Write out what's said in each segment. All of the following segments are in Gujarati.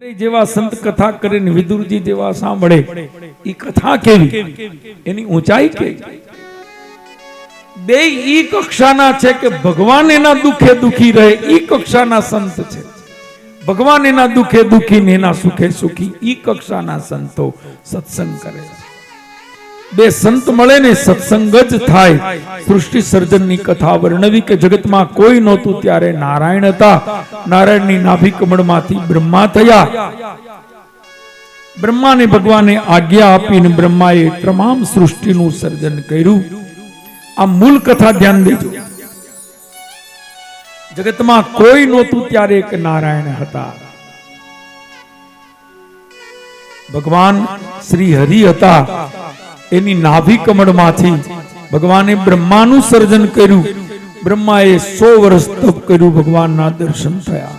જેવા સંત કથા કરીને વિદુરજી જેવા સાંભળે ઈ કથા કેવી, એની ઊંચાઈ કેવી, બે ઈ કક્ષાના છે કે ભગવાન એના દુખે દુખી રહે, ઈ કક્ષાના સંત છે. ભગવાન એના દુખે દુખી ને એના સુખે સુખી, ઈ કક્ષાના સંતો સત્સંગ કરે છે. બે સંત મળે ને સત્સંગ જ થાય. સૃષ્ટિ સર્જનની કથા વર્ણવી કે જગતમાં કોઈ નહોતું ત્યારે નારાયણ હતા. નારાયણની નાભી કમળમાંથી બ્રહ્મા થયા. બ્રહ્માને ભગવાને આજ્ઞા આપીને બ્રહ્માએ તમામ સૃષ્ટિનું સર્જન કર્યું. આ મૂળ કથા ધ્યાન દેજો. જગતમાં કોઈ નહોતું ત્યારે એક નારાયણ હતા. ભગવાન શ્રી હરિ હતા. એની નાભી કમળમાંથી ભગવાને બ્રહ્માનું સર્જન કર્યું. બ્રહ્માએ 100 વર્ષ તપ કર્યું. ભગવાનના દર્શન થયા.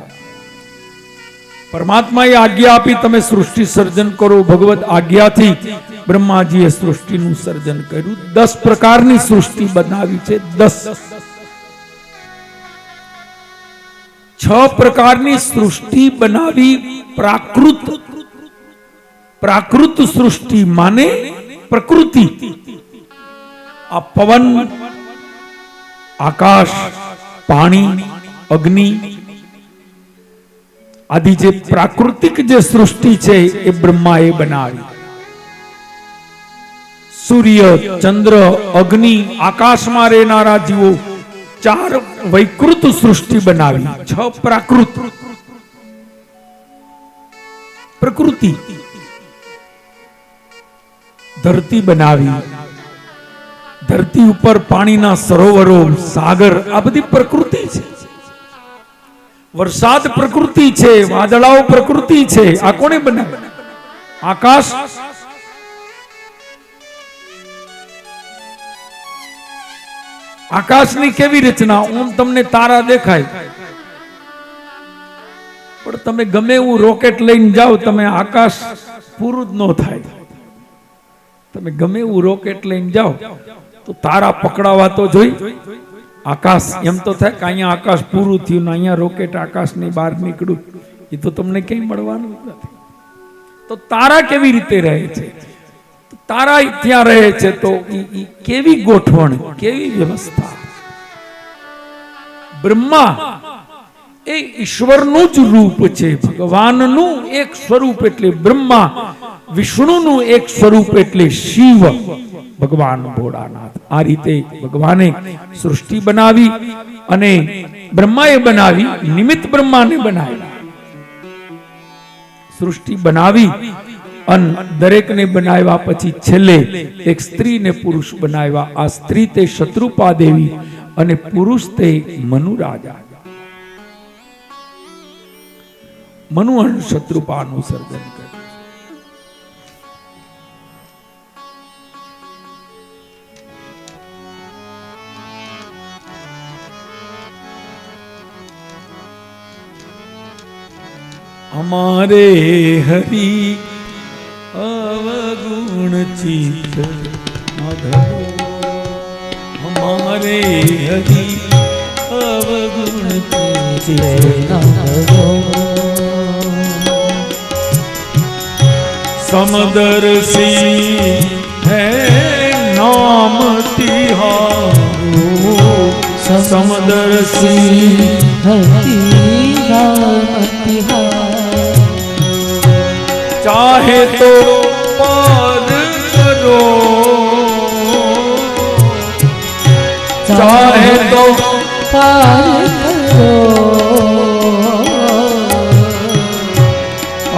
પરમાત્માએ આજ્ઞા આપી તમે સૃષ્ટિ સર્જન કરો. ભગવત આજ્ઞાથી બ્રહ્માજીએ સૃષ્ટિનું સર્જન કર્યું. 10 પ્રકારની સૃષ્ટિ બનાવી છે. 10 6 પ્રકારની સૃષ્ટિ બનાવી. પ્રાકૃત સૃષ્ટિ માને પ્રકૃતિ. આ પવન, આકાશ, પાણી, અગ્નિ આદિ જે પ્રાકૃતિક જે સૃષ્ટિ છે એ બ્રહ્માએ બનાવી. સૂર્ય, ચંદ્ર, અગ્નિ, આકાશમાં રહેનારા જીવો, 4 વૈકૃત સૃષ્ટિ બનાવી. 6 પ્રાકૃત પ્રકૃતિ. ધરતી બનાવી. ધરતી ઉપર પાણીના સરોવરો, સાગર, આ બધી પ્રકૃતિ છે. વરસાદ પ્રકૃતિ છે. વાદળાઓ પ્રકૃતિ છે. આ કોણે બનાવ્યું? આકાશ. આકાશની કેવી રચના? તમને તારા દેખાય, પણ તમે ગમે એવું રોકેટ લઈને જાઓ, તમે આકાશ પૂરું જ ન થાય. તમે ગમે એવું રોકેટ લઈને જાઓ તો તારા પકડાવા તો જોઈ. આકાશ એમ તો થાય કે અહીંયા આકાશ પૂરું થયું ને અહીંયા રોકેટ આકાશની બહાર નીકળ્યું, એ તો તમને કઈ મળવાનું નથી. તો તારા કેવી રીતે રહે છે? તારા ત્યાં રહે છે તો કેવી ગોઠવણ, કેવી વ્યવસ્થા. બ્રહ્મા એ ઈશ્વરનું જ રૂપ છે. ભગવાનનું એક સ્વરૂપ એટલે બ્રહ્મા. વિષ્ણુનું એક સ્વરૂપ એટલે શિવ, ભગવાન ભોળાનાથ. આ રીતે ભગવાને સૃષ્ટિ બનાવી અને બ્રહ્માએ બનાવી. નિમિત્ત બ્રહ્માને બનાવ્યા. સૃષ્ટિ બનાવી અને દરેકને બનાવ્યા પછી છેલ્લે એક સ્ત્રી ને પુરુષ બનાવ્યા. આ સ્ત્રી તે શત્રુપા દેવી અને પુરુષ તે મનુ રાજા. મનુ અને શત્રુપાનું સર્જન કર્યું. हमारे हरि अवगुण चित अधरो. हमारे हरि अवगुण चित अधरो. समदर्शी है नाम तिहारो. समदर्शी चाहे तो पार करो, चाहे तो पार करो.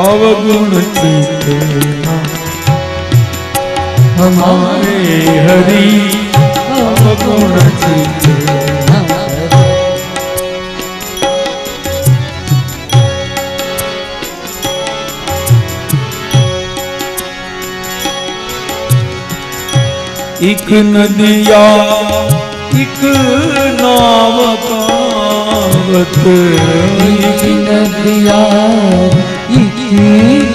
अवगुण चिते हमारे हरि अवगुण चिते. एक नदिया एक नाव कावत. एक नदिया एक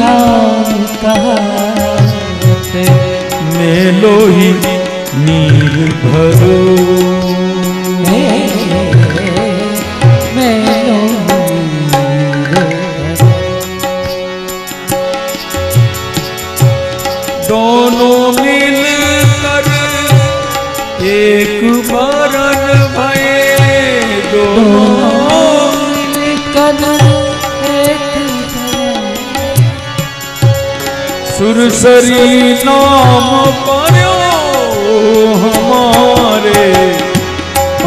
नाव कावत. मेलो ही नीर भरो. मेलो एक बरन भये दोनों सुरसरी नाम पर्यो हमारे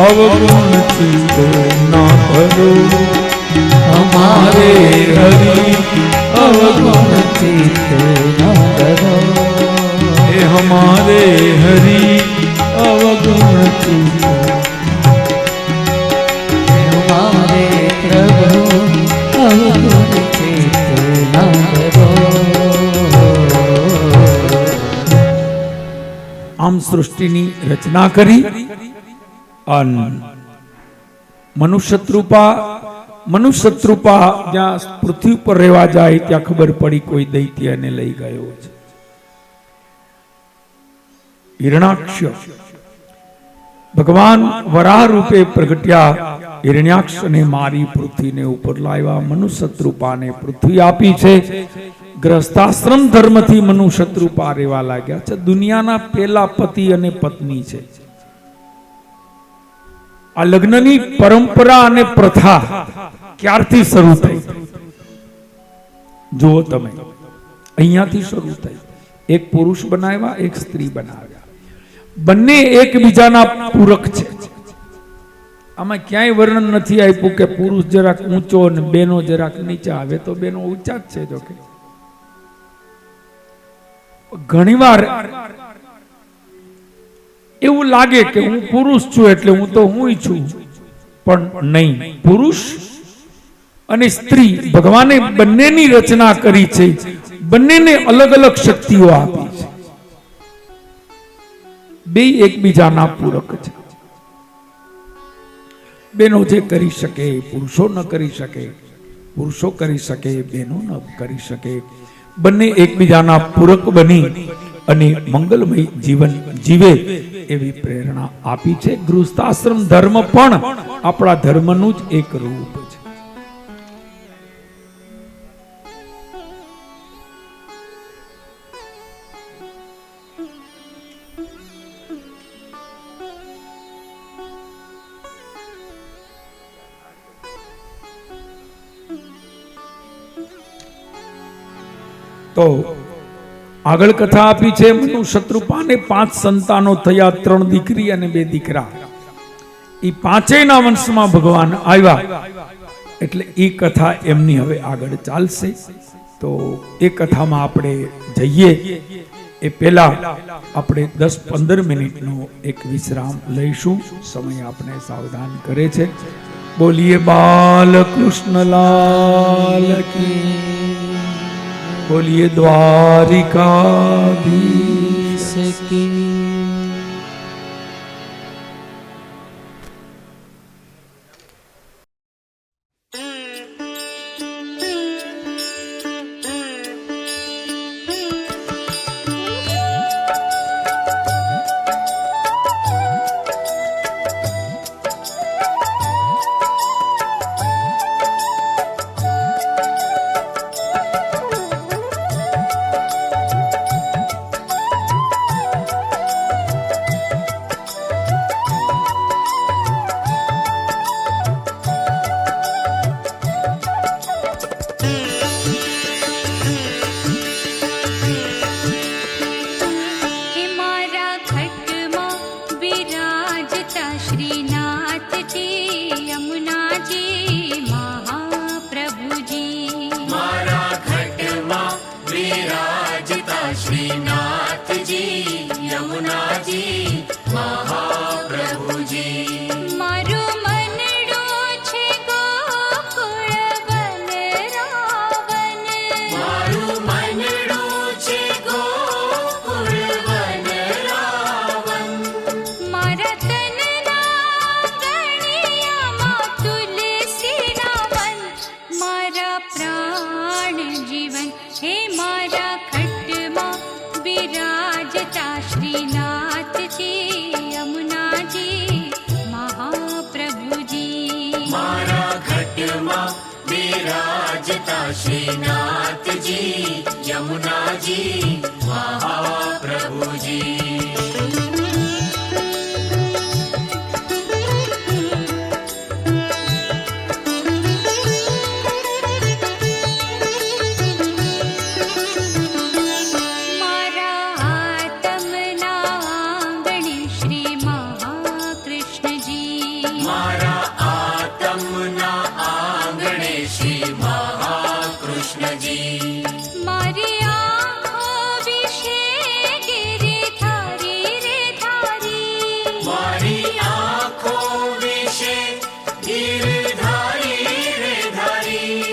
अवगुण चित ना करो हमारे हरि अवगुण चित ना करो हे हमारे हरि अवगुण चित हमारे प्रभु अवगुण चित ना करो। આમ સૃષ્ટિની રચના કરી અને મનુષ્યત્રુપા જ્યાં પૃથ્વી પર રહેવા જાય ત્યાં ખબર પડી કોઈ દૈત્યને લઈ ગયો છે. હિરણાક્ષ ભગવાન વરાહ રૂપે પ્રગટ્યા. હિરણ્યાક્ષને મારી પૃથ્વીને ઉપર લાવ્યા. મનુષ્યત્રુપાને પૃથ્વી આપી છે. ગ્રસ્તાશ્રમ ધર્મથી મનુષ્યત્રુપા રહેવા લાગ્યા છે. દુનિયાના પહેલા પતિ અને પત્ની છે. આ લગ્નની પરંપરા અને પ્રથા ક્યારથી શરૂ થઈ જુઓ તમે. અહીંયાથી શરૂ થઈ. એક પુરુષ બનાવ્યા, એક સ્ત્રી બનાવ્યા. બંને એકબીજાના પૂરક છે. આમાં ક્યાંય વર્ણન નથી આપ્યું કે પુરુષ જરાક ઊંચો અને બેનો જરાક નીચા. હવે તો બેનો ઊંચા જ છે. જો કે ઘણીવાર એવું લાગે કે હું પુરુષ છું એટલે હું તો હું છું, પણ નહીં. પુરુષ અને સ્ત્રી ભગવાને બંનેની રચના કરી છે. બંનેને અલગ અલગ શક્તિઓ આપી છે. બે એકબીજાના પૂરક છે. બેનો જે કરી શકે પુરુષો ન કરી શકે, પુરુષો કરી શકે બેનો ન કરી શકે. બંને એકબીજાના પૂરક બની અને મંગલમય જીવન જીવે એવી પ્રેરણા આપી છે. ગૃહસ્થાશ્રમ ધર્મ પણ આપણા ધર્મનું જ એક રૂપ છે. તો આગળ કથા આપી છે. મનુષ્યત્રુપાને 5 સંતાનો થયા, 3 દીકરી અને 2 દીકરા. એ પાંચેયના વંશમાં ભગવાન આવ્યા. એટલે એ કથા એમની હવે આગળ ચાલશે. તો એ કથામાં આપણે જઈએ એ પહેલા આપણે 10-15 મિનિટનો એક વિશ્રામ લઈશું. સમય આપણે સાવધાન કરે છે. બોલીએ બાલકૃષ્ણલાલ કી, बोलिए द्वारिकाधीश की। श्रीनाथजी यमुनाजी महाप्रभुजी। મારી આંખો વિશે ગિરધારી રે ધારી, મારી આંખો વિશે ગિરધારી રે ધારી,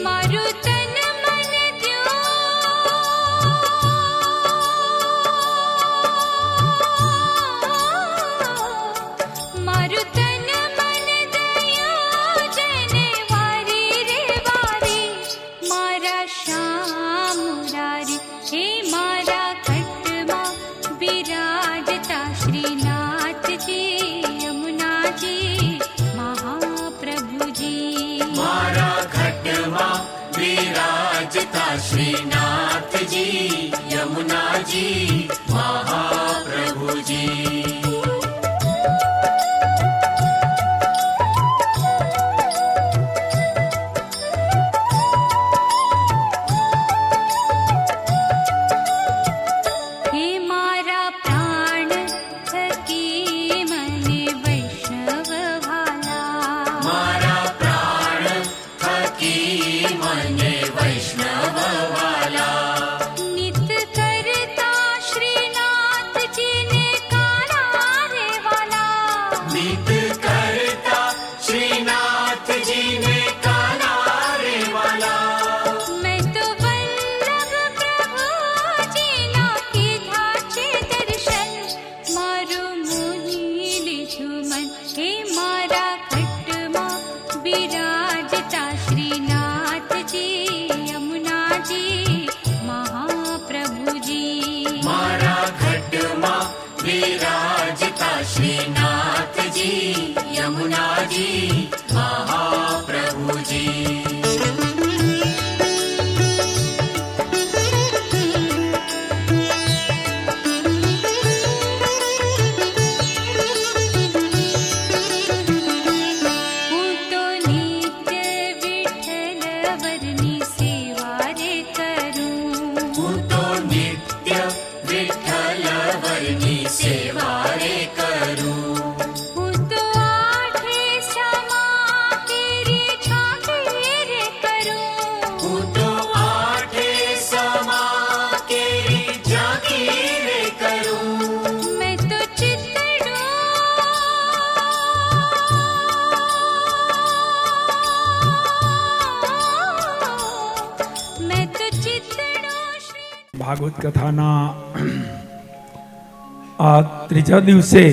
મારું તન મન દ્યો, મારું તન મન દયા જને વારી રે વારી, મારા શ્યામ મુરારી હે મારા ઘટમાં બિરાજતા શ્રીનાથજી યમુનાજી મહાપ્રભુજી, મારા ઘટમાં વિરાજતા શ્રીનાથજી યમુનાજી મહાપ્રભુજી. હે મારા પ્રાણ થકી મને વૈષ્ણવ વાલા, મારા પ્રાણ થકી મને વૈષ્ણવ વાલા, નિત કરતા શ્રીનાથજીને કાના રે વાલા, નિત કરતા શ્રીનાથજીને કાના રે વાલા, મેં તો વલ્લભ પ્રભુજીના કીધા છે દર્શન, મારું મોહી લીધું મન હે મારા ઘટમાં બિરાજતા શ્રીનાથજી યમુનાજી મહાપ્રભુજી, મારા ઘટમાં વિરાજતા શ્રીનાથજી યમુનાજી મહાપ્રભુજી. હું તો નિત્ય વિઠ્ઠલવરની સેવા રે કરું, હું તો નિત્ય વિઠ્ઠલવરની સેવા રે કરું, હું તો આઠે સમા તેરી ઝાંખી રે કરું, હું તો આઠે સમા કેરી ઝાંખી રે કરું, મેં તો ચિતડું શ્રી ભાગવત કથાના આ ત્રીજા દિવસે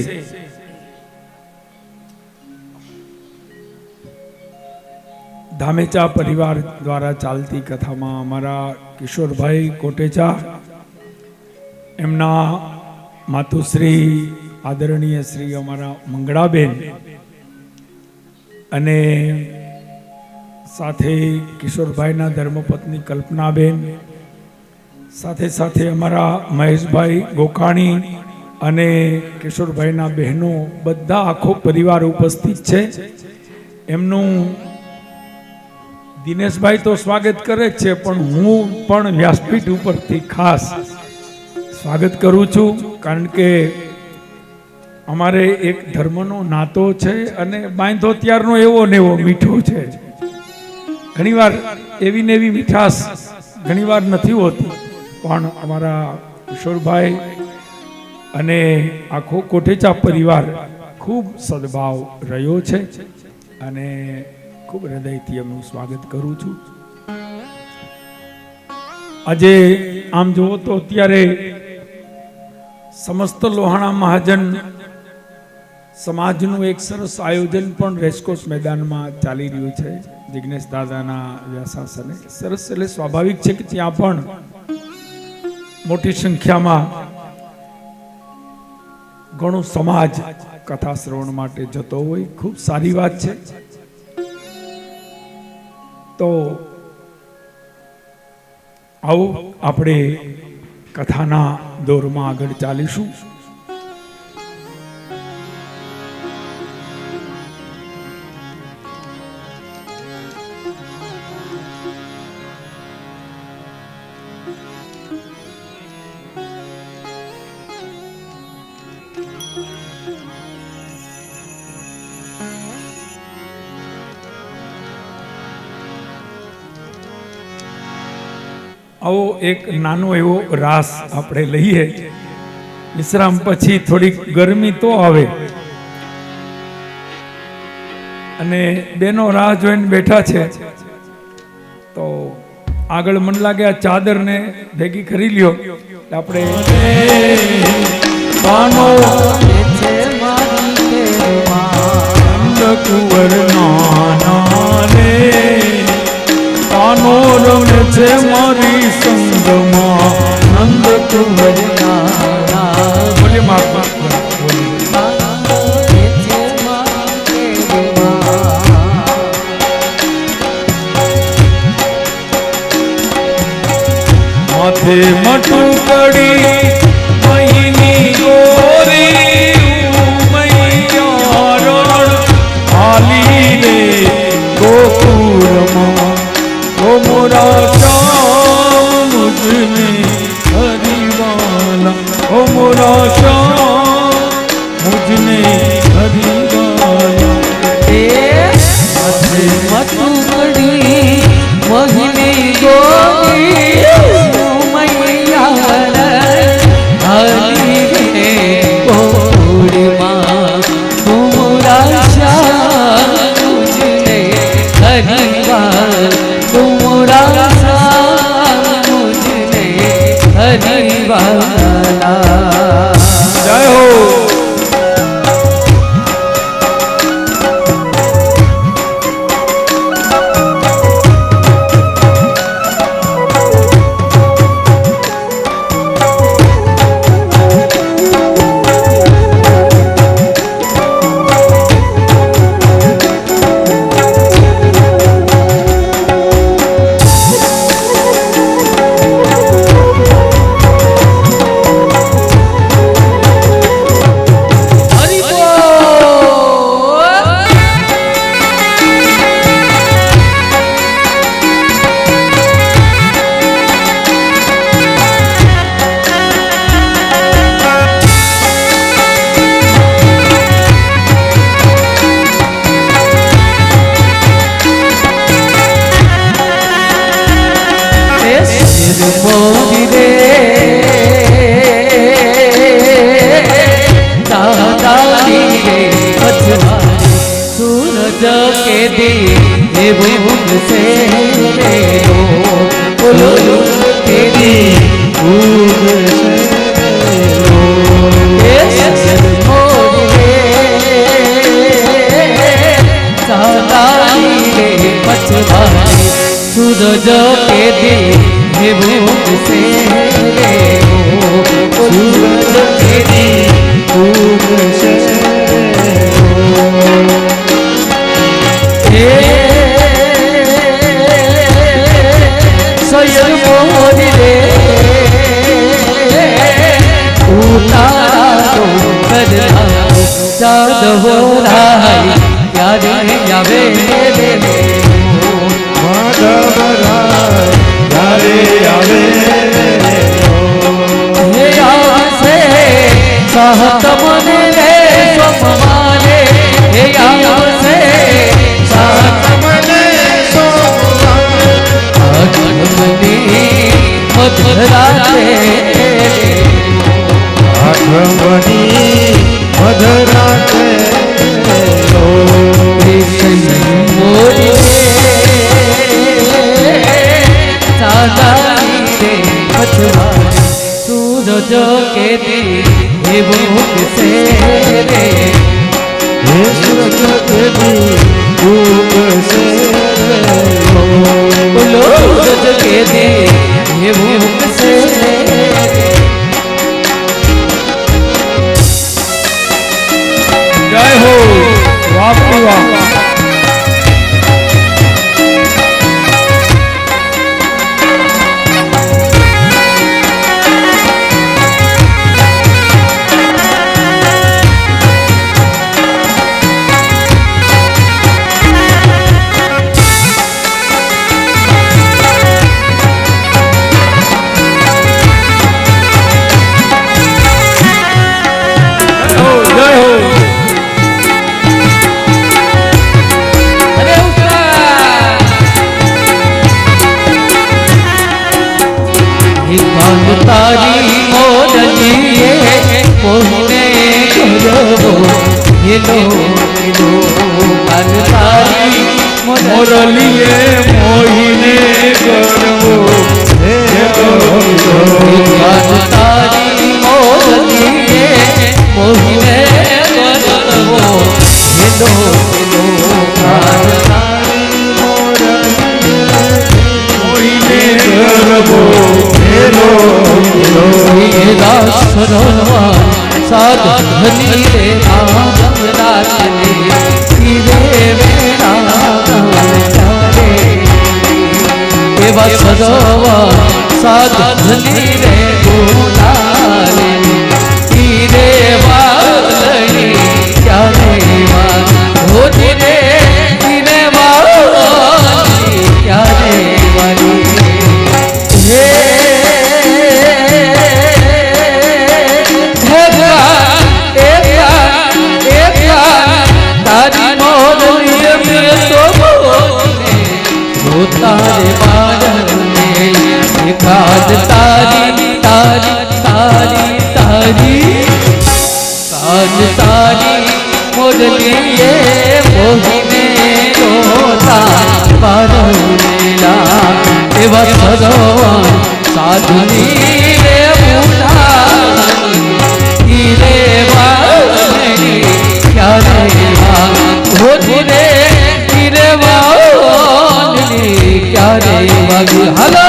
ધામેચા પરિવાર દ્વારા ચાલતી કથામાં અમારા કિશોરભાઈ કોટેચા, એમના માતુશ્રી આદરણીય શ્રી અમારા મંગળાબેન અને સાથે કિશોરભાઈના ધર્મપત્ની કલ્પનાબેન, સાથે સાથે અમારા મહેશભાઈ ગોકાણી અને કિશોરભાઈના બહેનો, બધા આખો પરિવાર ઉપસ્થિત છે. એમનું દિનેશભાઈ તો સ્વાગત કરે જ છે, પણ હું પણ વ્યાસપીઠ ઉપરથી ખાસ સ્વાગત કરું છું, કારણ કે અમારે એક ધર્મનો નાતો છે અને બાંધો ત્યારનો એવો ને એવો મીઠો છે. ઘણીવાર એવી ને એવી મીઠાશ ઘણીવાર નથી હોતી, પણ અમારા કિશોરભાઈ અને આખો કોટેચા પરિવાર ખૂબ સદભાવ રહ્યો છે અને ખૂબ હૃદયથી એમનું સ્વાગત કરું છું. આજે આમ જુઓ તો અત્યારે સમસ્ત લોહાણા મહાજન સમાજનું એક સરસ આયોજન પણ રેસકોર્સ મેદાનમાં ચાલી રહ્યું છે જિગ્નેશ દાદાના વ્યાસાસને. સરસ, એટલે સ્વાભાવિક છે કે ત્યાં પણ મોટી સંખ્યામાં ઘણો સમાજ કથા શ્રવણ માટે જતો હોય, ખૂબ સારી વાત છે. તો આવો આપણે કથાના દોરમાં આગળ ચાલીશું. આવો એક નાનો એવો રાસ આપણે લઈએ. વિશ્રામ પછી થોડીક ગરમી તો આવે અને બેનો રાહ જોઈને બેઠા છે, તો આગળ મન લાગે આ ચાદર ને ભેગી કરી લ્યો. આપણે કાનો છે મારી કેરમાં કુંવર નાના રે, કાનો રમે છે મારી સંગમાં નંદ કુંવર. બોલીએ મહાત્મા માથે મટું કડી મહીની ગોરી ઉમૈયા રણ હાલી રે ગોકુળમાં. ઓ મોરા શ્યામ મુજને હરિવાલા, ઓ મોરા શ્યામ મુજને હરિવાલા. મટુકડી મોહિની ગોરી મૈયા હરી રે ગોકુળમાં. તુમરા શ્યામ મુજને હરિવાલા, તુમરા શ્યામ મુજને હરિવાલા. જય હો. મોરી રે દાદાની રે પછવાડી, સૂરજ કે દી ભૂલ સે રે બોલો કે દી ભૂલ સે મોરી રે દાદાની રે પછવાડી, સૂરજ કે દી भूख से रे सूरज तेरी भूख से सयर मोरी रे उतारा तो करना चाँद हो राई यारे यावे रे माधव राय રે આવે હે આવશે સાહતમને રે સોમવારે, હે આવશે સાહતમને સોમવારે. આઠમની મધરાતે આઠમની મધરાતે મોરી दादानी रे पछवाड़ी, सूरज के दी भूख से रे सूरज के दी भूख से बोलो सूरज के दी भूख से જય હો. વાહ વાહ. તારી મોરલીએ મોહિને ગરબો હેલો હેલો ગાન તારી મોરલીએ મોહિને ગરબો ગાન તારી મોરલીએ મોહિને ગરબો હેલો હેલો ગાન તારી મોહિને ગરબો હેલો વેલા સરોવર સાધની રે આમ રાતને હીરે વેલા ચાલે એવા સરોવર સાધની રે બોલાલે હીરે વાલણી ક્યારે વાલ હોતી રે હીરે વાલણી ક્યારે વાલી તારે બારને એકાદ તારી તારી તારી તારી કાદ તારી મોરલીએ મોહિને રોતા બારનેલા એવા સરોવર સાધુની રે મુલાની રે વાલની ક્યારે હોતી રે રે વાલની ક્યારે વાગી હાલો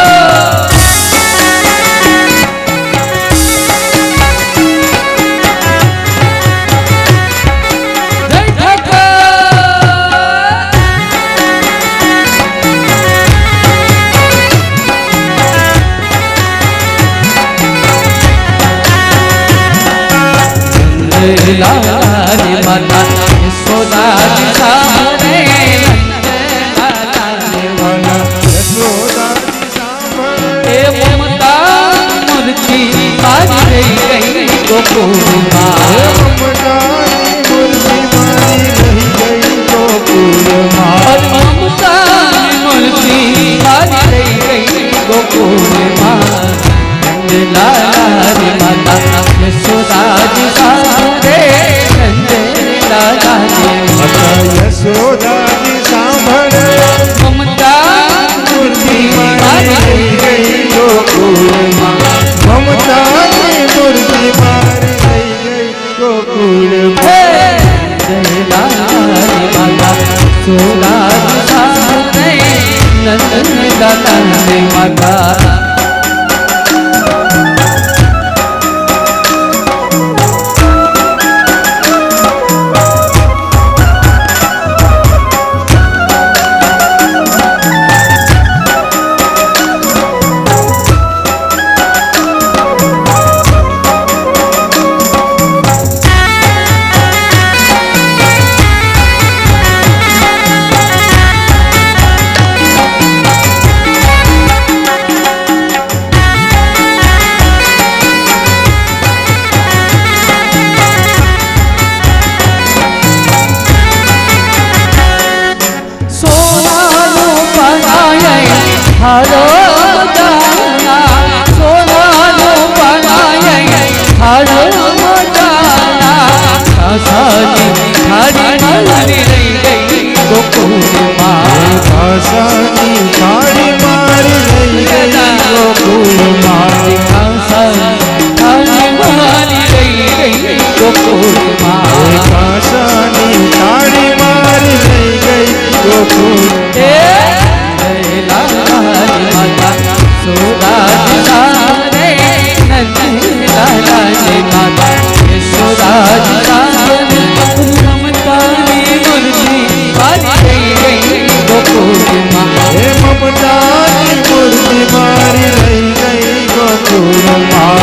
લાલી માતા યશોદાજી સામે એ મમતા મૂર્તિ મારી રહી ગઈ ગોકુળમાં મમતા મૂર્તિ મારી રહી ગઈ ગોકુળમાં લાલી માતા યશોદાજી સામે યશોદાજી સાંભળે મમતા મૂર્તિ મારી ગઈ ગોકુળમાં મમતાની મૂર્તિ મારી ગઈ ગોકુળમાં માતા હાલો મજાના સોનાનું બનાય હાલો મજાના કાસાની થાળી મારી રહી ગઈ ગોકુળમાં કાસાની થાળી મારી રહી ગઈ ગોકુળમાં કાસાની થાળી મારી રહી ગઈ ગોકુળમાં કાસાની થાળી મારી રહી ગઈ ગોકુળ સોદાજી સારે નંદી લાલાજી માતા યશોદાજી સારે મમતાની મૂર્તિ મારી ગઈ ગોકુળમાં હે મમતાની મૂર્તિ મારી રહી ગઈ ગોકુળમાં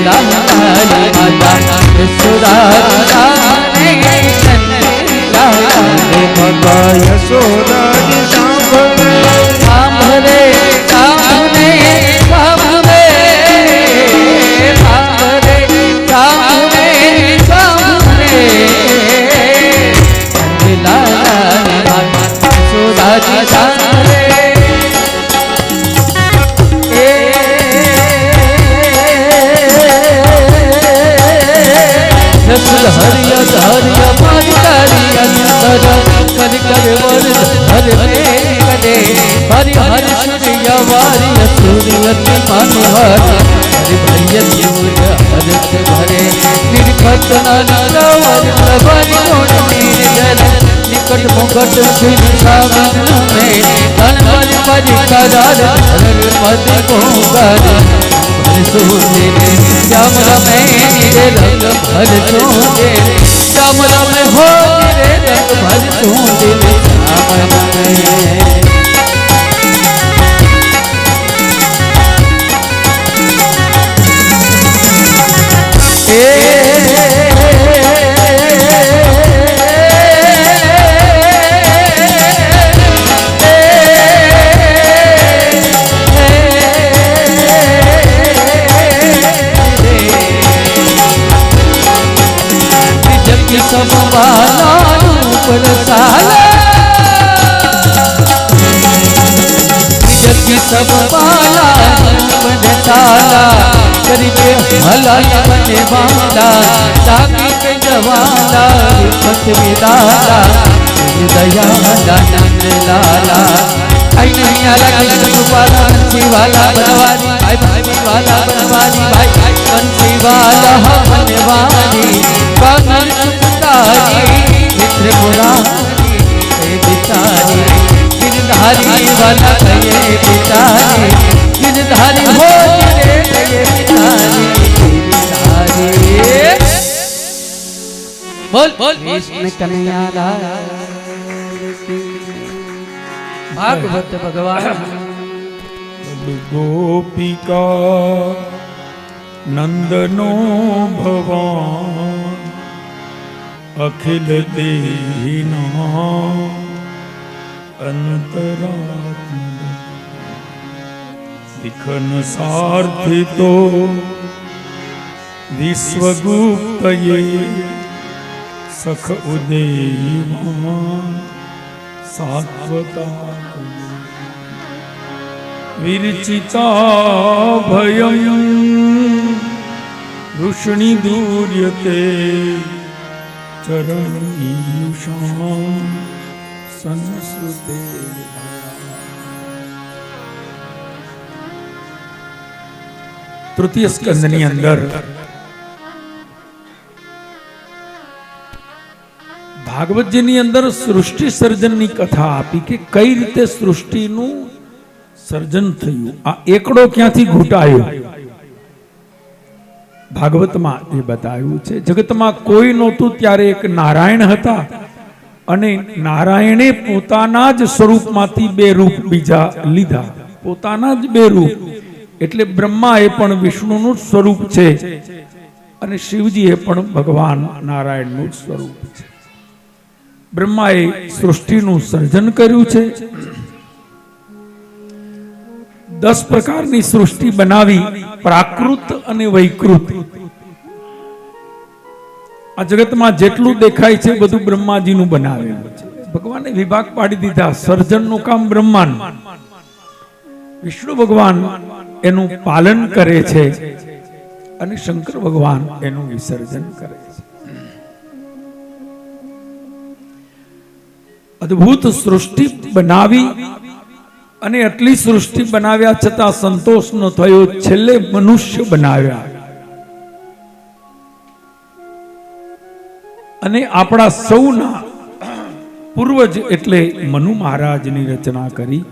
લાલાજી માતા યશોદાજી સારે નંદી લાલાજી માતા યશોદાજી સાંભળે સાંભળે સાંભળે સાંભળે સાંભળે સાંભળે निकट मुकट सिर सावन में धन भर भर करार पद को कर सोचे श्याम रमे रे रंग भर सोचे श्याम रमे हो रे रंग भर सोचे श्याम रमे सब पाला मन ताला करीबे भला बने वाला ताकि के जवाला विपत विदाला दया नंद लाला आई नहीं आला किसी वाला बंसी वाला बनवारी भाई भाई वाला बनवारी भाई बंसी वाला बनवारी कानर सुतारी मित्र मुरारी बिचारी गिरधारी वाला ये बिचारी गिरधारी हो रे ये बिचारी गिरधारी बोल बोल कृष्ण कन्हैया भागवत भगवान गोपिका नंदनो भवान अखिल देहिना अंतरात्मा दिखन सारथि तो विश्वगुप्त ये सख उदयमान सात्वता विरचिता भयं वृष्णि दूर्यते चरणीयुषां संस्कृते। तृतीय स्कंदनी अंदर ભાગવતજીની અંદર સૃષ્ટિ સર્જનની કથા આપી કે કઈ રીતે સૃષ્ટિનું સર્જન થયું, આ એકડો ક્યાંથી ઘૂંટાયો ભાગવતમાં એ બતાવ્યું છે। જગતમાં કોઈ નહોતું ત્યારે એક નારાયણ હતા અને નારાયણે પોતાના જ સ્વરૂપમાંથી બે રૂપ બીજા લીધા, પોતાના જ બે રૂપ, એટલે બ્રહ્મા એ પણ વિષ્ણુનું જ સ્વરૂપ છે અને શિવજી એ પણ ભગવાન નારાયણનું જ સ્વરૂપ છે। બ્રહ્માએ સૃષ્ટિનું સર્જન કર્યું છે, 10 પ્રકારની સૃષ્ટિ બનાવી, પ્રાકૃત અને વૈકૃત। આ જગતમાં જેટલું દેખાય છે બધું બ્રહ્માજીનું બનાવેલું છે। ભગવાને વિભાગ પાડી દીધા, સર્જનનું કામ બ્રહ્માનું, વિષ્ણુ ભગવાન એનું પાલન કરે છે અને શંકર ભગવાન એનું વિસર્જન કરે છે। અદ્ભુત સૃષ્ટિ બનાવી અને આટલી સૃષ્ટિ બનાવ્યા છતાં સંતોષ ન થયો, છેલ્લે મનુષ્ય બનાવ્યા અને આપણા સૌના પૂર્વજ એટલે મનુ મહારાજની રચના કરી।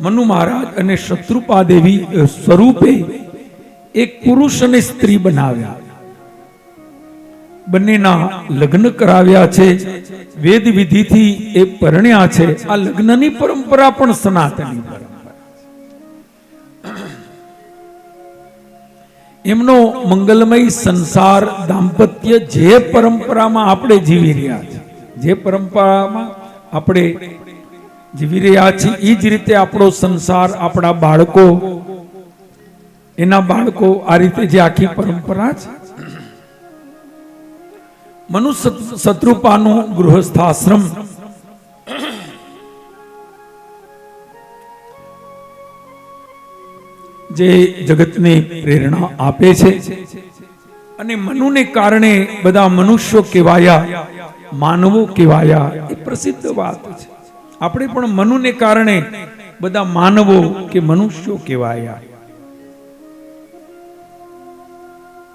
મનુ મહારાજ અને શત્રુપા દેવી સ્વરૂપે એક પુરુષ અને સ્ત્રી બનાવ્યા, બંનેના લગ્ન કરાવ્યા છે, વેદ વિધિથી એ પરણ્યા છે। આ લગ્નની પરંપરા પણ સનાતની પરંપરા, એમનો મંગલમય સંસાર દાંપત્ય જે પરંપરામાં આપણે જીવી રહ્યા છીએ, જે પરંપરામાં આપણે જીવી રહ્યા છીએ એ જ રીતે આપણો સંસાર, આપણા બાળકો, એના બાળકો, આ રીતે જે આખી પરંપરા છે। મનુ શત્રુપાનું ગૃહસ્થાશ્રમ જે જગતને પ્રેરણા આપે છે અને મનુને કારણે બધા મનુષ્યો કહેવાયા, માનવો કહેવાયા, એ પ્રસિદ્ધ વાત છે। આપણે પણ મનુને કારણે બધા માનવો કે મનુષ્યો કહેવાયા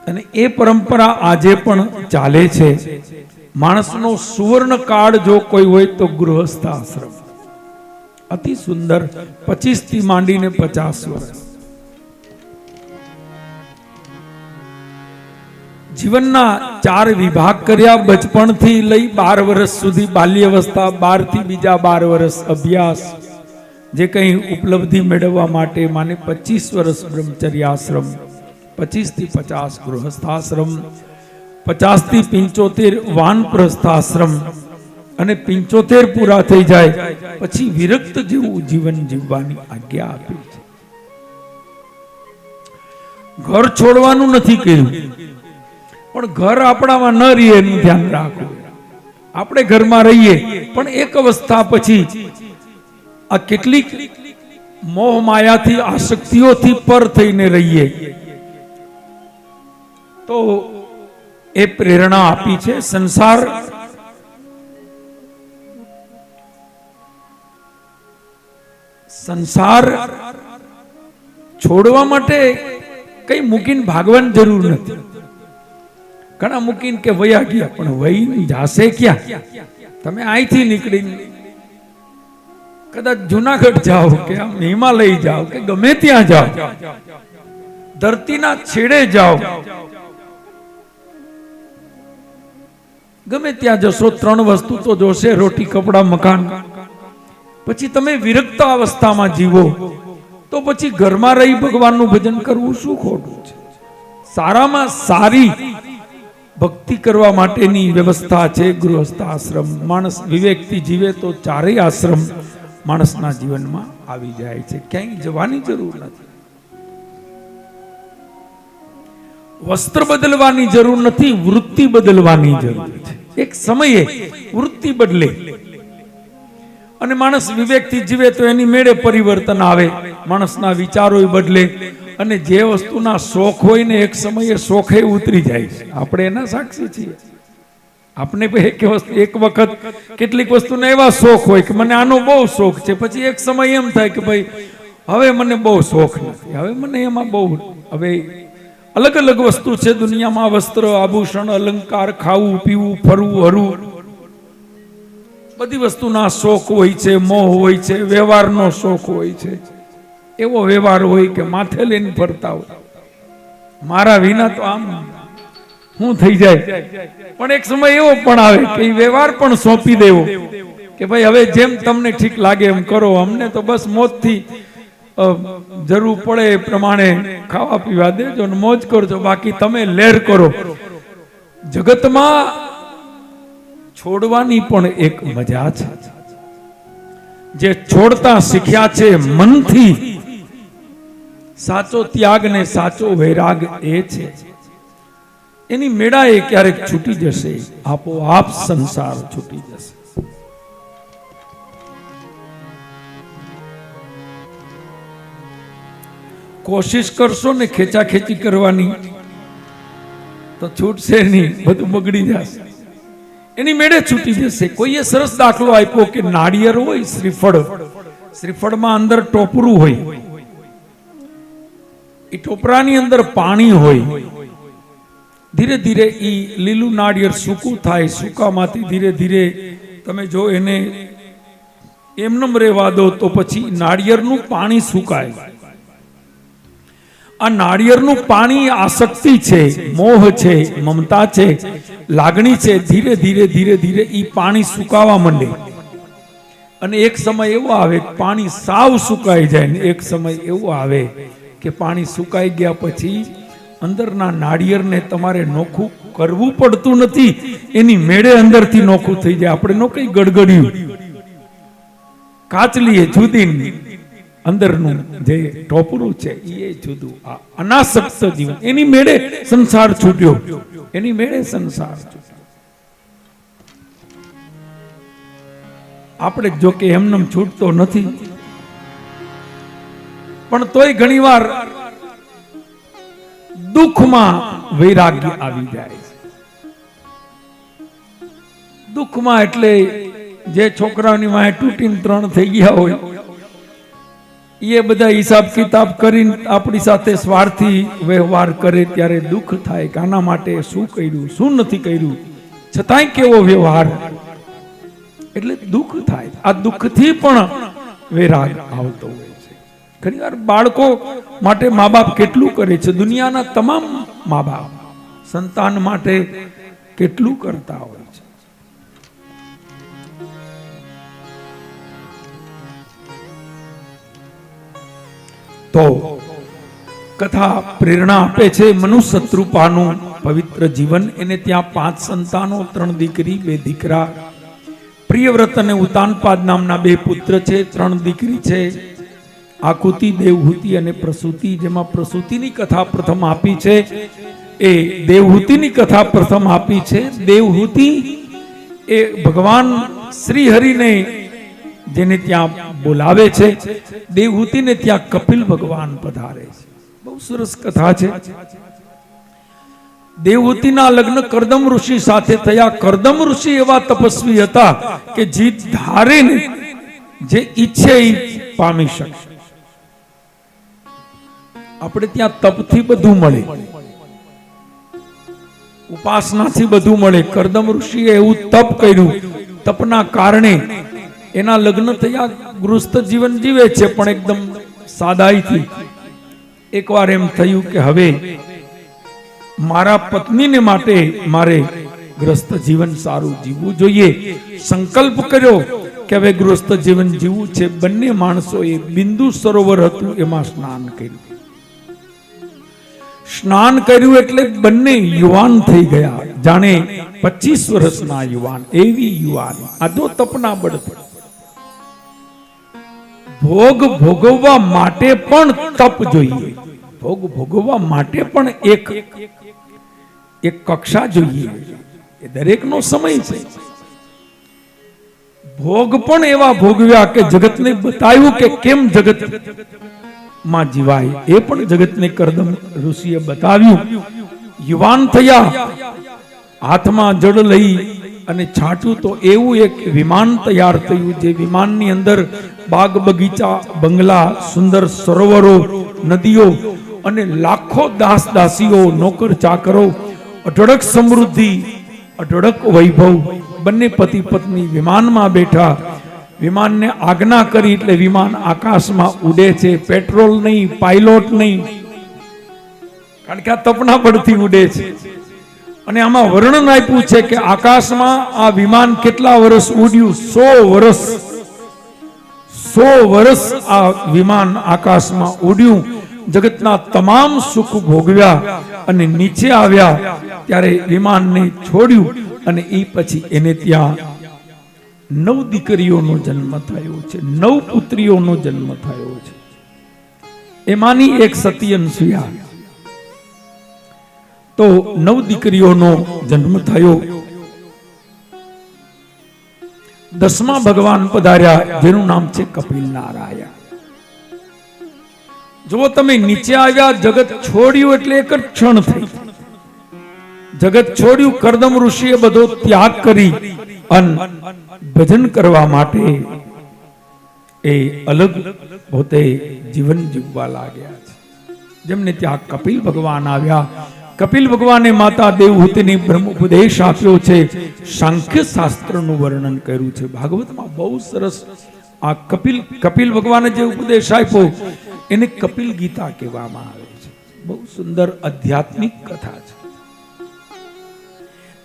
અને એ પરંપરા આજે પણ ચાલે છે. માણસનો સુવર્ણ કાળ જો કોઈ હોય તો ગૃહસ્થ આશ્રમ. અતિ સુંદર, 25 થી માંડીને 50 વર્ષ. જીવનના 4 વિભાગ કર્યા. બચપણથી લઈ 12 વર્ષ સુધી બાલ્યાવસ્થા, 12 થી બીજા 12 વર્ષ અભ્યાસ, જે કંઈ ઉપલબ્ધિ મેળવવા માટે માને 25 વર્ષ બ્રહ્મચર્યાશ્રમ, 25 થી 50 ગૃહસ્થાશ્રમ, 50 થી 75 વાનપ્રસ્થાશ્રમ, અને 75 પૂરા થઈ જાય પછી વિરક્ત જેવું જીવન જીવવાની આજ્ઞા આપી છે. ઘર છોડવાનું નથી કહ્યું, પણ ઘર આપણામાં ન રહે એનું ધ્યાન રાખવું. આપણે ઘરમાં રહીએ પણ એક અવસ્થા પછી આ કેટલીક મોહ માયાથી, આસક્તિઓથી પર થઈને રહીએ. તો એ પ્રેરણા આપી છે. સંસાર છોડવા માટે કઈ મૂકીને ભાગવાની જરૂર નથી. ઘણા મૂકીને કે વયા ગયા, પણ વહી જાશે ક્યાં? તમે અહીંથી નીકળીને કદાચ જુનાગઢ જાઓ કે આમ હિમાલય જાઓ કે ગમે ત્યાં જાઓ, ધરતીના છેડે જાઓ, ગમે ત્યાં જશો 3 વસ્તુ તો જોશે: રોટી, કપડા, મકાન. પછી તમે વિરક્ત અવસ્થામાં જીવો તો પછી ઘરમાં રહી ભગવાનનું ભજન કરવું શું ખોટું છે? સારામાં સારી ભક્તિ કરવા માટેની વ્યવસ્થા છે ગૃહસ્થ આશ્રમ. માણસ વિવેકથી જીવે તો 4 આશ્રમ માણસના જીવનમાં આવી જાય છે. ક્યાંય જવાની જરૂર નથી. વસ્ત્ર બદલવાની જરૂર નથી, વૃત્તિ બદલવાની જરૂર છે. એક સમયે વૃત્તિ બદલે અને માણસ વિવેકથી જીવે તો એની મેળે પરિવર્તન આવે, માણસના વિચારો બદલે, અને જે વસ્તુના શોખ હોય ને એક સમયે શોખે ઉતરી જાય છે. આપણે એના સાક્ષી છીએ. આપણે એક વખત કેટલીક વસ્તુના એવા શોખ હોય કે મને આનો બહુ શોખ છે, પછી એક સમય એમ થાય કે ભાઈ હવે મને બહુ શોખ નથી, હવે મને એમાં બહુ, હવે અલગ અલગ વસ્તુ છે દુનિયામાં: વસ્ત્ર, આભૂષણ, અલંકાર, ખાવું, પીવું, ફરવું, હરવું. બધી વસ્તુના શોખ હોય છે, મોહ હોય છે, વ્યવહારનો શોખ હોય છે. એવો વ્યવહાર હોય કે માથે લઈને ફરતા હોય, મારા વિના તો આમ શું થઈ જાય. પણ એક સમય એવો પણ આવે કે એ વ્યવહાર પણ સોંપી દેવો કે ભાઈ હવે જેમ તમને ઠીક લાગે એમ કરો, અમને તો બસ મોજથી જરૂર પડે એ પ્રમાણે ખાવા પીવા દેજો ને મોજ કરજો, બાકી તમે લહેર કરો. જગતમાં છોડવાની પણ એક મજા છે. જે છોડતા શીખ્યા છે મનથી, સાચો ત્યાગ ને સાચો વૈરાગ એ છે. એની મેળાએ ક્યારેક છૂટી જશે, આપોઆપ સંસાર છૂટી જશે. કોશિશ કરશો ને ખેંચાખેંચી કરવાની તો છૂટશે નહીં, બધું બગડી જશે. એની મેળે છૂટી જશે. કોઈએ સરસ દાખલો આપ્યો કે નાળિયેર હોય, શ્રીફળમાં અંદર ટોપરું હોય, એ ટોપરાની અંદર પાણી હોય. ધીરે ધીરે એ લીલું નાળિયેર સૂકું થાય, સૂકામાંથી ધીરે ધીરે તમે જો એને એમનેમ રહેવા દો તો પછી નાળિયેરનું પાણી સુકાય. આ નાળિયેરનું પાણી આસક્તિ છે, મોહ છે, મમતા છે, લાગણી છે. ધીરે ધીરે ધીરે ધીરે એ પાણી સુકાવા માંડે, અને એક સમય એવો આવે કે પાણી સાવ સુકાઈ જાય, ને એક સમય એવો આવે કે પાણી સુકાઈ ગયા પછી અંદરના નાળિયેરને તમારે નોખું કરવું પડતું નથી, એની મેળે અંદરથી નોખું થઈ જાય. આપણે નો કઈ ગડગડ્યું કાચલીએ જુદી, અંદરનું જે ટોપરું છે એ જુદું. આ અનાસક્ત જીવન, એની મેળે સંસાર છૂટ્યો, એની મેળે સંસાર છૂટ્યો. આપણે જો કે એમનેમ છૂટતો નથી, પણ તોય ઘણીવાર દુઃખમાં વૈરાગ્ય આવી જાય છે. દુઃખમાં એટલે જે છોકરાઓની વાંહે તૂટીને 3 થઈ ગયા હોય એ બધા હિસાબ કિતાબ કરીને આપણી સાથે સ્વાર્થી વ્યવહાર કરે ત્યારે દુઃખ થાય કે આના માટે શું કર્યું શું નથી કર્યું, છતાંય કેવો વ્યવહાર, એટલે દુઃખ થાય. આ દુઃખથી પણ વૈરાગ આવતો હોય છે. ઘણીવાર બાળકો માટે મા બાપ કેટલું કરે છે, દુનિયાના તમામ મા બાપ સંતાન માટે કેટલું કરતા હોય છે. તો કથા પ્રેરણા આપે છે. મનુષ્ય શત્રુપાનું પવિત્ર જીવન, એને ત્યાં 5 સંતાનો, 3 દીકરી 2 દીકરા. પ્રિયવ્રત અને ઉતાનપાદ નામના 2 પુત્ર છે, 3 દીકરી છે. આકુતિ, દેવહૂતિ અને પ્રસૂતિ. જેમાં પ્રસૂતિની કથા પ્રથમ આપી છે, એ દેવહૂતિની કથા પ્રથમ આપી છે. દેવહૂતિ એ ભગવાન શ્રી હરિને જેને ત્યાં બોલાવે છે, દેવહૂતિને ત્યાં કપિલ ભગવાન પધારે છે. બહુ સરસ કથા છે. દેવહૂતિના લગ્ન કરદમ ઋષિ સાથે થયા. કરદમ ઋષિ એવા તપસ્વી હતા કે જે ધારે ને જે ઈચ્છે એ પામી શકે. આપણે ત્યાં તપથી બધું મળે, ઉપાસનાથી બધું મળે. કરદમ ઋષિએ એવું તપ કર્યું, તપના કારણે એના લગ્ન થયા. ગૃહસ્થ જીવન જીવે છે પણ એકદમ સાદાઈથી. એકવાર એમ થયું કે હવે મારા પત્નીને માટે મારે ગૃહસ્થ જીવન સારું જીવવું જોઈએ. સંકલ્પ કર્યો કે હવે ગૃહસ્થ જીવન જીવવું છે. બંને માણસોએ બિંદુ સરોવર હતું એમાં સ્નાન કર્યું. સ્નાન કર્યું એટલે બંને યુવાન થઈ ગયા, જાણે 25 વર્ષના યુવાન. એવી યુવાન આ તો તપના બળથી. ભોગ ભોગવવા માટે પણ તપ જોઈએ. ભોગ ભોગવવા માટે પણ એક કક્ષા જોઈએ. એ દરેકનો સમય છે. ભોગ પણ એવા ભોગવ્યા કે જગતને બતાવ્યું કે કેમ જગત માં જીવાય. એ પણ જગતને કરદમ ઋષિએ બતાવ્યું. યુવાન થયા, હાથમાં જળ લઈ અને છાંટ્યું તો એવું એક વિમાન તૈયાર થયું. જે વિમાનની અંદર બાગ બગીચા, બંગલા, સુંદર સરોવરો, નદીઓ અને લાખો દાસ દાસીઓ, નોકર ચાકરો, અઢળક સમૃદ્ધિ, અઢળક વૈભવ. બંને પતિ પત્ની વિમાનમાં બેઠા. વિમાનને આજ્ઞા કરી એટલે વિમાન આકાશમાં ઉડે છે. પેટ્રોલ નહીં, પાયલોટ નહીં, કારણ કે આ તપના બળથી ઉડે છે. અને આમાં વર્ણન આપ્યું છે કે આકાશમાં આ વિમાન કેટલા વર્ષ ઉડ્યું? 100 વર્ષ. 100 વર્ષ આ વિમાન આકાશમાં ઉડ્યું. જગતના તમામ સુખ ભોગવ્યા અને નીચે આવ્યા ત્યારે વિમાનને છોડ્યું. અને એ પછી એને ત્યાં 9 દીકરીઓનો જન્મ થયો છે, 9 પુત્રીઓનો જન્મ થયો છે. એમાંની એક સતી અનસુયા. તો 9 દીકરીઓનો જન્મ થયો. 10મા ભગવાન પધાર્યા, જેનું નામ છે કપિલ નારાયણ. જો તમે નીચે આવ્યા, જગત છોડ્યું એટલે એક જ ક્ષણ થઈ. જગત છોડ્યું. કરદમ ઋષિએ બધો ત્યાગ કરી અને ભજન કરવા માટે એ અલગ પોતે જીવન જીવવા લાગ્યા છે. જેમને ત્યાં કપિલ ભગવાન આવ્યા. કપિલ ભગવાને માતા દેવહૂતિને બ્રહ્મ ઉપદેશ આપ્યો છે. સાંખ્ય શાસ્ત્રનું વર્ણન કર્યું છે ભાગવતમાં. બહુ સરસ આ કપિલ ભગવાને જે ઉપદેશ આપ્યો એને કપિલ ગીતા કહેવામાં આવે છે. બહુ સુંદર આધ્યાત્મિક કથા છે.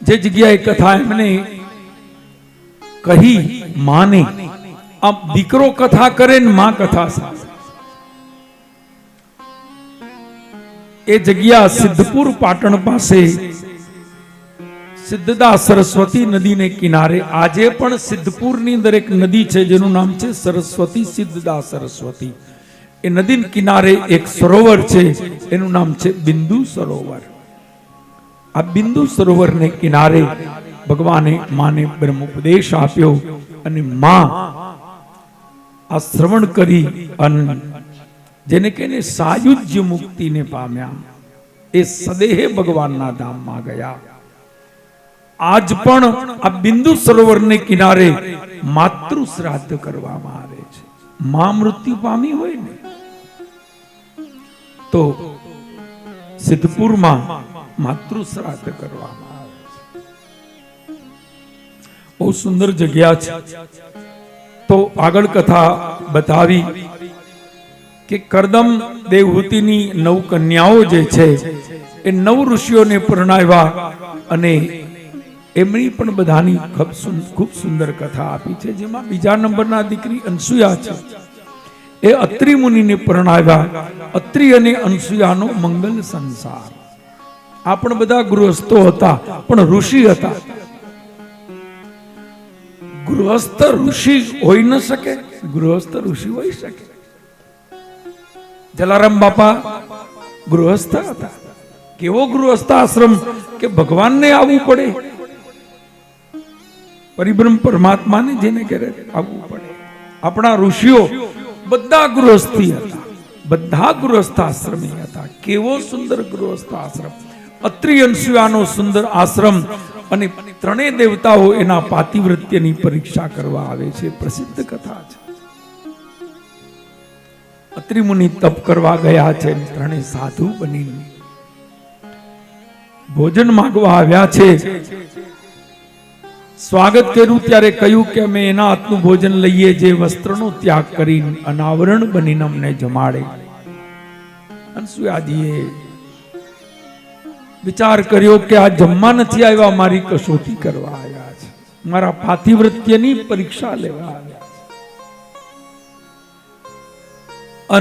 જે જગ્યાએ કથા એમને કહી માને, આમ દીકરો કથા કરે ને માં કથા સાંભળે. એ જગ્યા સિદ્ધપુર પાટણ પાસે સિદ્ધદા સરસ્વતી નદીને કિનારે. આજે પણ સિદ્ધપુરની અંદર એક નદી છે જેનું નામ છે સરસ્વતી, સિદ્ધદા સરસ્વતી. એ નદી કિનારે એક સરોવર છે, એનું નામ છે બિંદુ સરોવર. આ બિંદુ સરોવરને કિનારે ભગવાને માને બ્રહ્મ ઉપદેશ આપ્યો અને માં આ શ્રવણ કરી અને જેને કહીને સાયુજ્ય મુક્તિને પામ્યા. એ સદેહે ભગવાનના ધામમાં ગયા. આજ પણ આ બિંદુ સરોવરને કિનારે માતૃ શ્રાદ્ધ કરવામાં આવે છે. માં મૃત્યુ પામી હોય ને તો સિદ્ધપુરમાં માતૃ શ્રાદ્ધ કરવામાં આવે છે. બહુ સુંદર જગ્યા છે. તો આગળ કથા બતાવી કે કરદમ દેવહૂતિની 9 કન્યાઓ જે છે એ 9 ઋષિઓને પરણાવ્યા અને એમની પણ બધાની ખૂબ સુંદર કથા આપી છે. જેમાં બીજા નંબરના દીકરી અનસુયા છે. એ અત્રિ મુનિને પરણાવ્યા. અત્રિ અને અનસુયાનો મંગલ સંસાર. આ પણ બધા ગૃહસ્થો હતા, પણ ઋષિ હતા. ગૃહસ્થ ઋષિ હોઈ ન શકે? ગૃહસ્થ ઋષિ હોઈ શકે. જલારામ બાપા ગૃહસ્થ હતા. કેવો ગૃહસ્થ આશ્રમ કે ભગવાનને આવવું પડે, પરિબ્રહ્મ પરમાત્માને જેને ઘરે આવવું પડે. આપણા ઋષિઓ બધા ગૃહસ્થી હતા, બધા ગૃહસ્થ આશ્રમી હતા. કેવો સુંદર ગૃહસ્થ આશ્રમ! અત્રિ અનસુયાનો સુંદર આશ્રમ. અને 3 દેવતાઓ એના પાતિવ્રત્યની પરીક્ષા કરવા આવે છે. પ્રસિદ્ધ કથા છે. અત્રિ મુનિ તપ કરવા ગયા છે. 3 સાધુ બનીને ભોજન માંગવા આવ્યા છે. સ્વાગત કર્યું ત્યારે કહ્યું કે અમે એના હાથનું ભોજન લઈએ જે વસ્ત્રનો ત્યાગ કરીને અનાવરણ બનીને અમને જમાડે. અનસુયાજીએ વિચાર કર્યો કે આ જમવા નથી આવ્યા, મારી કસોટી કરવા આવ્યા છે, મારા પાતિવ્રત્યની પરીક્ષા લેવા આવ્યા છે.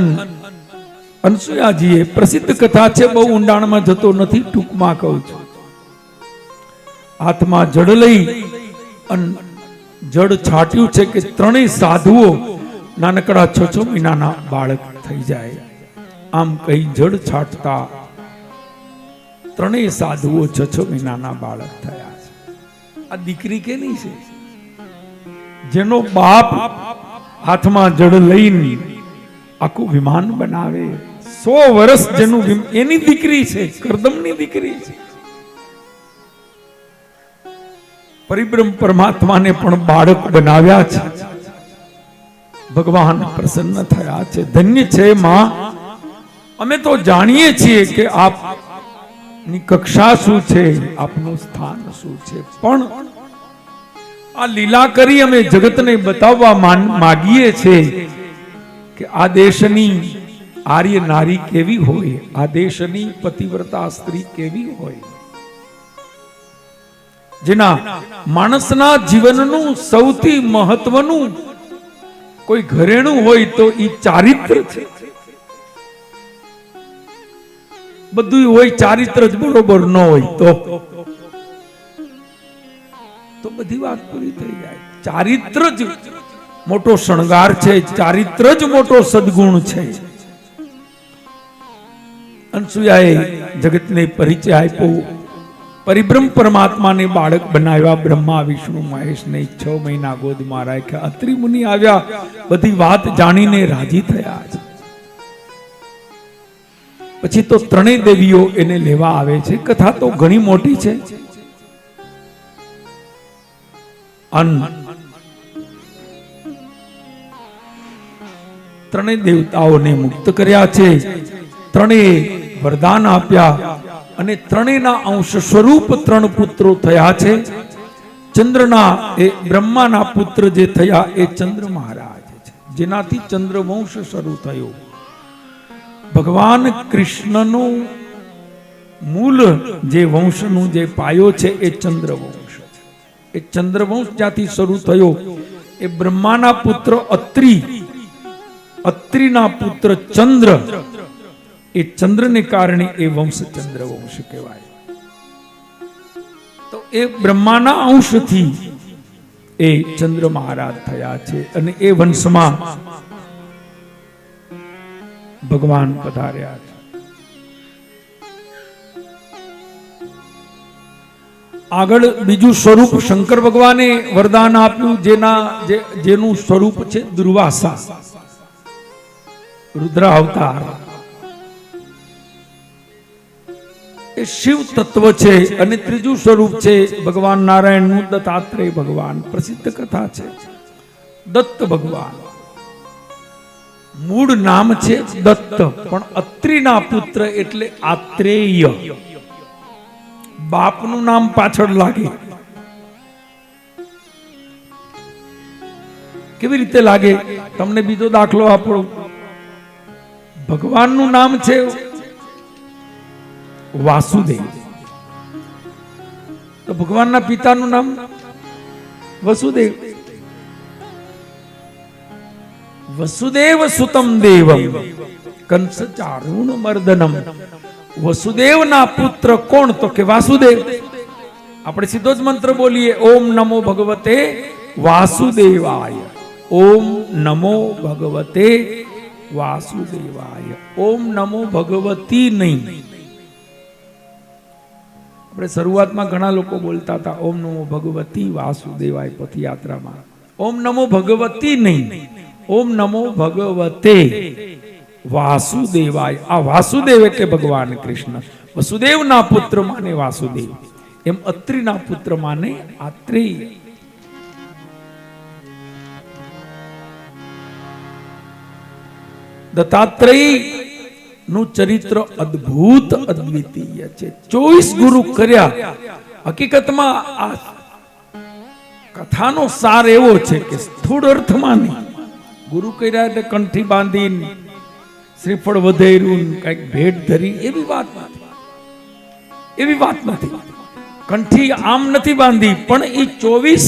અનસુયાજીએ પ્રસિદ્ધ કથા છે, બહુ ઊંડાણમાં જતો નથી, ટૂંકમાં કહું છું. હાથમાં જળ લઈ જળ છાટ્યું છે કે 3 સાધુઓ નાનકડા 6 મહિનાના બાળક થઈ જાય. આમ કઈ જળ છાટતા 3 સાધુઓ 6 મહિનાના બાળક થયા છે. આ દીકરી કેની છે? જેનો બાપ હાથમાં જળ લઈને આખું વિમાન બનાવે, 100 વર્ષ જેનું એની દીકરી છે, કરદમની દીકરી છે. પરિબ્રહ્મ પરમાત્માને પણ બાળક બનાવ્યા છે. ભગવાન પ્રસન્ન થયા છે. ધન્ય છે માં. અમે તો જાણીએ છીએ કે આપની કક્ષા શું છે, આપનું સ્થાન શું છે, પણ આ લીલા કરી અમે જગતને બતાવવા માગીએ છીએ કે આ દેશની આર્ય નારી કેવી હોય, આ દેશની પતિવ્રતા સ્ત્રી કેવી હોય, જેના માણસના જીવનનું સૌથી મહત્વનું કોઈ ઘરેણું હોય તો એ ચારિત્ર છે. બધું હોય, ચારિત્ર જ બરોબર ન હોય તો બધી વાત પૂરી થઈ જાય. ચારિત્ર જ મોટો શણગાર છે, ચારિત્ર જ મોટો સદગુણ છે. અનસુયાએ જગતને પરિચય આપ્યો. પરિબ્રહ્મ પરમાત્માને બાળક બનાવ્યા. બ્રહ્મા વિષ્ણુ મહેશને 6 મહિના ગોદમાં રાખ્યા. અત્રિ મુનિ આવ્યા, બધી વાત જાણીને રાજી થયા છે. પછી તો 3 દેવીઓ એને લેવા આવે છે. કથા તો ઘણી મોટી છે. 3 દેવતાઓને મુક્ત કર્યા છે. 3 વરદાન આપ્યા અને 3ના અંશ સ્વરૂપ 3 પુત્રો થયા છે. ચંદ્રના એ બ્રહ્માના પુત્ર જે થયા એ ચંદ્ર મહારાજ છે, જેનાથી ચંદ્રવંશ શરૂ થયો. ભગવાન કૃષ્ણનું મૂળ જે વંશનું જે પાયો છે એ ચંદ્રવંશ છે. એ ચંદ્રવંશ જ્યાંથી શરૂ થયો એ બ્રહ્માના પુત્ર અત્રિ, અત્રિના પુત્ર ચંદ્ર, એ ચંદ્રને કારણે એ વંશ ચંદ્રવંશ કહેવાય. તો એ બ્રહ્માના અંશથી એ ચંદ્ર મહારાજ થયા છે અને એ વંશમાં ભગવાન પધાર્યા છે. આગળ બીજું સ્વરૂપ શંકર ભગવાને વરદાન આપ્યું, જેનું સ્વરૂપ છે દુર્વાસા, રુદ્ર અવતાર. એ શિવ તત્વ છે. અને ત્રીજું સ્વરૂપ છે ભગવાન નારાયણનું દત્તાત્રેય ભગવાન. પ્રસિદ્ધ કથા છે. દત્ત ભગવાન મૂળ નામ છે દત્ત, પણ અત્રિના પુત્ર એટલે આત્રેય. બાપનું નામ પાછળ લાગે. કેવી રીતે લાગે? તમને બીજો દાખલો આપો. ભગવાનનું નામ છે વાસુદેવ, તો ભગવાનના પિતાનું નામ વસુદેવ. વસુદેવ સુતમ દેવમ કંસ ચારુણ મર્દનમ. વસુદેવના પુત્ર કોણ? તો કે વાસુદેવ. આપણે સીધો જ મંત્ર બોલીએ, ઓમ નમો ભગવતે વાસુદેવાય. ઓમ નમો ભગવતે વાસુદેવાય. ઓમ નમો ભગવતી નહીં. આપણે શરૂઆતમાં ઘણા લોકો બોલતા હતા ઓમ નમો ભગવતી વાસુદેવાય પથયાત્રામાં. ઓમ નમો ભગવતી નહીં, ઓમ નમો ભગવતે વાસુદેવાય. આ વાસુદેવ એટલે ભગવાન કૃષ્ણ. વસુદેવના પુત્ર માને વાસુદેવ, એમ અત્રિના પુત્ર માને આત્રેય. દત્તાત્રેય નું ચરિત્ર અદ્ભુત અદ્વિતીય છે. 24 ગુરુ કર્યા. હકીકતમાં આ કથાનો સાર એવો છે કે સ્થૂળ અર્થમાં નહીં. ગુરુ કર્યા એટલે કંઠી બાંધીને શ્રીફળ વધેર્યું, કઈક ભેટ ધરી, એવી વાત નથી. એવી વાત નથી. કંઠી આમ નથી બાંધી, પણ એ 24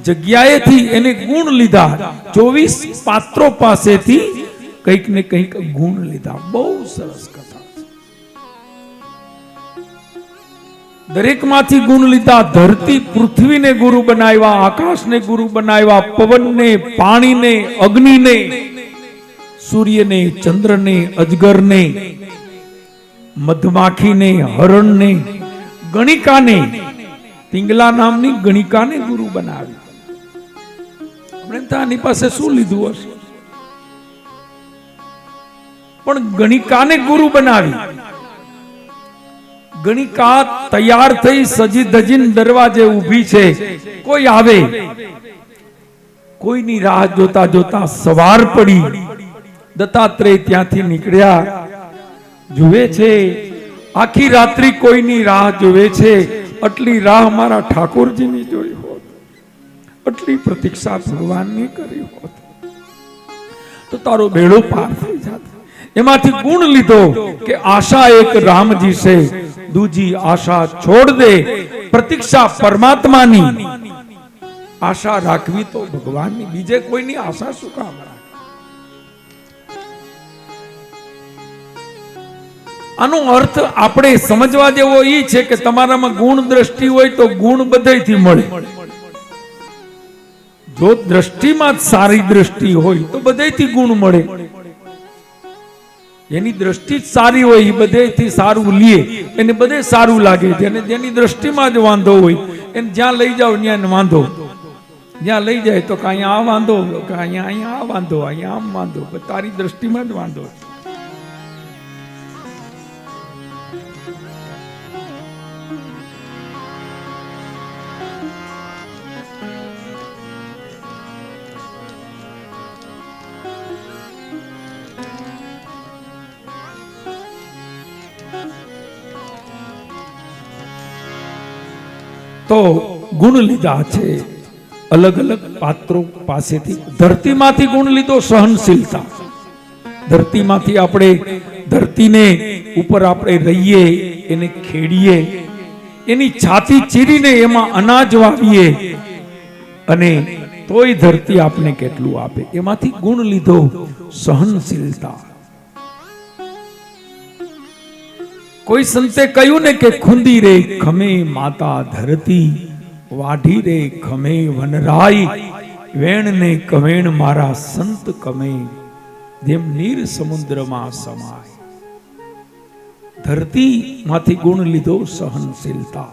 જગ્યાએથી એને ગુણ લીધા. 24 પાત્રો પાસેથી કંઈક ને કંઈક ગુણ લીધા. બહુ સરસ કથા છે. દરેકમાંથી ગુણ લીધા. ધરતી પૃથ્વીને ગુરુ બનાવ્યા, આકાશને ગુરુ બનાવ્યા, પવનને, પાણીને, અગ્નિને, સૂર્યને, ચંદ્રને, અજગરને, મધમાખીને, હરણને, ગણિકાને, પિંગલા નામની ગણિકાને ગુરુ બનાવી. આપણે તો આની પાસે શું લીધું હશે? પણ ગણિકાને ગુરુ બનાવી. ગણિકા તૈયાર થઈ સજી ધજીને દરવાજે ઊભી છે. કોઈ આવે, કોઈની રાહ જોતા જોતા સવાર પડી. દત્તાત્રેય ત્યાંથી નીકળ્યા. જુએ છે આખી રાત્રિ કોઈની રાહ જોવે છે. આટલી રાહ મારા ઠાકોરજીની જોઈ હોત, આટલી પ્રતીક્ષા ભગવાનની કરી હોત તો તારો બેડો પાર થઈ જાત. એમાંથી ગુણ લીધો કે આશા એક રામજી છે, દૂજી આશા છોડ દે. પ્રતીક્ષા પરમાત્માની, આશા રાખવી તો ભગવાનની. બીજે કોઈની આશા શું કામ રાખે? આનો અર્થ આપણે સમજવા જેવો એ છે કે તમારામાં ગુણ દ્રષ્ટિ હોય તો ગુણ બધેથી મળે. જો દ્રષ્ટિમાં સારી દ્રષ્ટિ હોય તો બધેથી ગુણ મળે. એની દ્રષ્ટિ જ સારી હોય એ બધેથી સારું લે, એને બધે સારું લાગે. જેની દ્રષ્ટિમાં જ વાંધો હોય એને જ્યાં લઈ જાઓ ત્યાં વાંધો. જ્યાં લઈ જાય તો અહીંયા આ વાંધો, અહીંયા આ વાંધો, અહીંયા આમ વાંધો. તારી દ્રષ્ટિમાં જ વાંધો. તો ગુણ લીધા છે અલગ અલગ પાત્રો પાસેથી. ધરતીમાંથી ગુણ લીધો સહનશીલતા. ધરતીમાંથી આપણે ધરતીને ઉપર આપણે રહીએ, એને ખેડીએ, એની છાતી ચીરીને એમાં અનાજ વાવીએ અને તોય ધરતી આપને કેટલું આપે. એમાંથી ગુણ લીધો સહનશીલતા. કોઈ સંતે કહ્યું ને કે ખુંદી રે ખમે માતા ધરતી, વાઢી રે ખમે વનરાઈ, વેણ ને કવેણ મારા સંત કમે, જેમ નીર સમુદ્રમાં સમાય. ધરતી માંથી ગુણ લીધો સહનશીલતા.